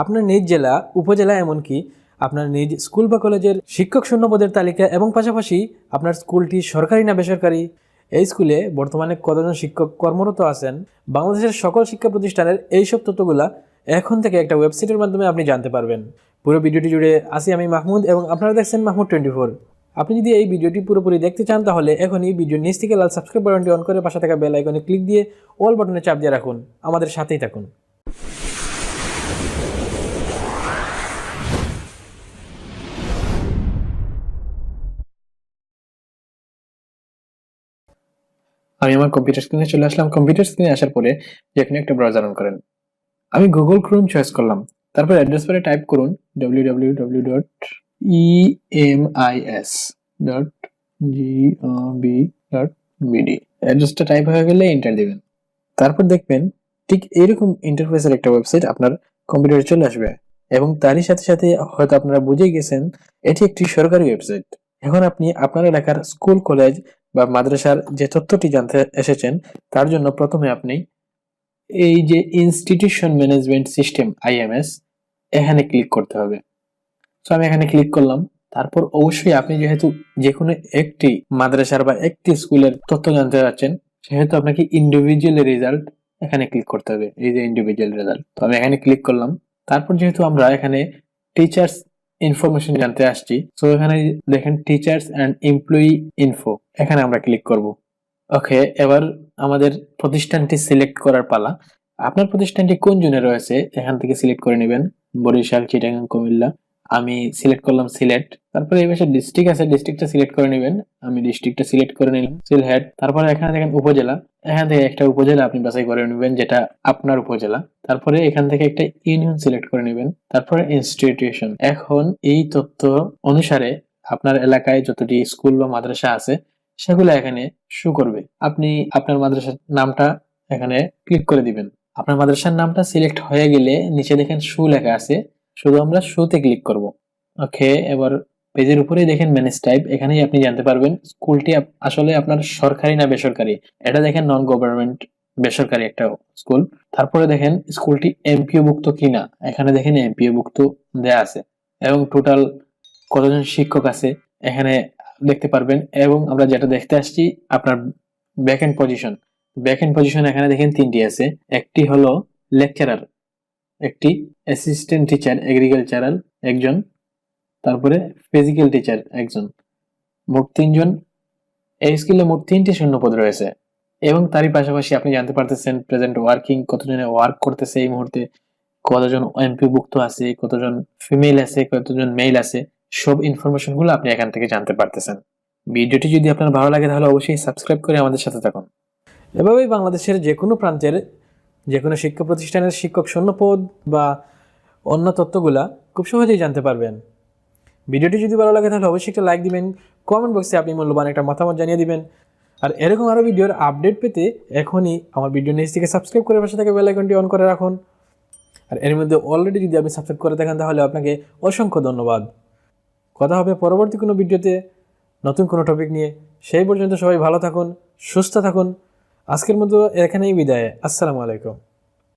আপনার নিজ জেলা, উপজেলা, এমনকি আপনার নিজ স্কুল বা কলেজের শিক্ষক শূন্য পদের তালিকা এবং পাশাপাশি আপনার স্কুলটি সরকারি না বেসরকারি, এই স্কুলে বর্তমানে কতজন শিক্ষক কর্মরত আছেন, বাংলাদেশের সকল শিক্ষা প্রতিষ্ঠানের এইসব তথ্যগুলা এখন থেকে একটা ওয়েবসাইটের মাধ্যমে আপনি জানতে পারবেন। পুরো ভিডিওটি জুড়ে আসি আমি মাহমুদ এবং আপনারা দেখছেন মাহমুদ 24। আপনি যদি এই ভিডিওটি পুরোপুরি দেখতে চান তাহলে এখনই ভিডিওর নিচ থেকে লাল সাবস্ক্রাইব বাটনটি অন করে পাশে থাকা বেল আইকনে ক্লিক দিয়ে অল বাটনে চাপ দিয়ে রাখুন। আমাদের সাথেই থাকুন। আমি আমার কম্পিউটার স্ক্রিনে চলে আসলাম। কম্পিউটার স্ক্রিনে আসার পরে যেখানে একটা ব্রাউজার অন করেন, আমি গুগল ক্রোম চয়েস করলাম। তারপর অ্যাড্রেস বারে টাইপ করুন www.emis.gov.bd। অ্যাড্রেসটা টাইপ হয়ে গেলে এন্টার দিবেন। তারপর দেখবেন ঠিক এইরকম ইন্টারফেসের একটা ওয়েবসাইট আপনার কম্পিউটারে চলে আসবে এবং তারই সাথে সাথে হয়তো আপনারা বুঝে গেছেন এটি একটি সরকারি ওয়েবসাইট। এখন আপনি আপনার এলাকার স্কুল, কলেজ বা মাদ্রাসার যে তথ্যটি জানতে এসেছেন তার জন্য প্রথমে আপনি এই যে ইনস্টিটিউশন ম্যানেজমেন্ট সিস্টেম IMS এখানে ক্লিক করতে হবে। তো আমি এখানে ক্লিক করলাম। তারপর অবশ্যই আপনি যেহেতু যে কোনো একটি মাদ্রাসার বা একটি স্কুলের তথ্য জানতে চাচ্ছেন সেহেতু আপনাকে ইন্ডিভিজুয়াল রেজাল্ট এখানে ক্লিক করতে হবে। এই যে ইন্ডিভিজুয়াল রেজাল্ট, তো আমি এখানে ক্লিক করলাম। তারপর যেহেতু আমরা এখানে টিচার্স ইনফরমেশন জানতে আসছি, তো এখানে দেখেন টিচার্স অ্যান্ড এমপ্লয়ি ইনফো, এখানে আমরা ক্লিক করব। ওকে, এবার আমাদের প্রতিষ্ঠানটি সিলেক্ট করার পালা। আপনার প্রতিষ্ঠানটি কোন জোনে রয়েছে এখান থেকে সিলেক্ট করে নেবেন। বরিশাল, চিটাগাং, কুমিল্লা। আমি সিলেক্ট করলাম সিলেট। তারপরে এই পাশে ডিস্ট্রিক্ট আছে, ডিস্ট্রিক্টটা সিলেক্ট করে নেবেন। আমি ডিস্ট্রিক্টটা সিলেক্ট করে নিলাম, সিলহেট। তারপরে এখানে দেখেন উপজেলা, এখান থেকে একটা উপজেলা আপনি বাছাই করে নেবেন যেটা আপনার উপজেলা। তারপরে এখান থেকে একটা ইউনিয়ন সিলেক্ট করে নেবেন। তারপরে ইনস্টিটিউশন। এখন এই তথ্য অনুসারে আপনার এলাকায় যতটি স্কুল বা মাদ্রাসা আছে সেগুলো এখানে শো করবে। আপনি আপনার মাদ্রাসার নামটা এখানে ক্লিক করে দিবেন। আপনার মাদ্রাসার নামটা সিলেক্ট হয়ে গেলে নিচে দেখেন শো লেখা আছে, শুধু আমরা শোতে ক্লিক করব। ওকে, এবার পেজের উপরেই দেখেন ম্যানেজ টাইপ, এখানেই আপনি জানতে পারবেন স্কুলটি আসলে আপনার সরকারি না বেসরকারি। এটা দেখেন নন গভর্নমেন্ট, বেসরকারি একটা স্কুল। তারপরে দেখেন স্কুলটি এমপিও ভুক্ত কিনা, এখানে দেখেন এমপিও ভুক্ত দেয়া আছে এবং টোটাল কতজন শিক্ষক আছে এখানে দেখতে পারবেন। এবং আমরা যেটা দেখতে আসছি আপনার ভ্যাকেন্ট পজিশন, ভ্যাকেন্ট পজিশন এখানে দেখেন তিনটি আছে। একটি হলো লেকচারার, একটি অ্যাসিস্ট্যান্ট টিচার এগ্রিকালচারাল একজন, তারপরে ফিজিক্যাল টিচার একজন, মোট তিনজন। এই স্কুলে মোট 3টি শূন্যপদ রয়েছে এবং তারই পাশাপাশি আপনি জানতে পারতেছেন প্রেজেন্ট ওয়ার্কিং, কতজনে ওয়ার্ক করতেছে এই মুহূর্তে, কতজন এমপিও ভুক্ত আছে, কতজন ফিমেল আছে, কতজন মেল আছে, সব ইনফরমেশন গুলো আপনি এখান থেকে জানতে পারতেছেন। ভিডিওটি যদি আপনার ভালো লাগে তাহলে অবশ্যই সাবস্ক্রাইব করে আমাদের সাথে থাকুন। এভাবেই বাংলাদেশের যে কোনো প্রান্তের যে কোনো শিক্ষা প্রতিষ্ঠানের শিক্ষক শূন্যপদ বা অন্য তথ্যগুলা খুব সহজেই জানতে পারবেন। ভিডিওটি যদি ভালো লাগে তাহলে অবশ্যই একটা লাইক দিবেন, কমেন্ট বক্সে আপনি মূল্যবান একটা মতামত জানিয়ে দিবেন। আর এরকম আরও ভিডিওর আপডেট পেতে এখনই আমার ভিডিও নিচ থেকে সাবস্ক্রাইব করে পাশে থেকে বেল আইকনটি অন করে রাখুন। আর এর মধ্যে অলরেডি যদি আপনি সাবস্ক্রাইব করে থাকেন তাহলে আপনাকে অসংখ্য ধন্যবাদ। কথা হবে পরবর্তী কোনো ভিডিওতে নতুন কোনো টপিক নিয়ে। সেই পর্যন্ত সবাই ভালো থাকুন, সুস্থ থাকুন। আজকের মতো এখানেই বিদায়। আসসালামু আলাইকুম।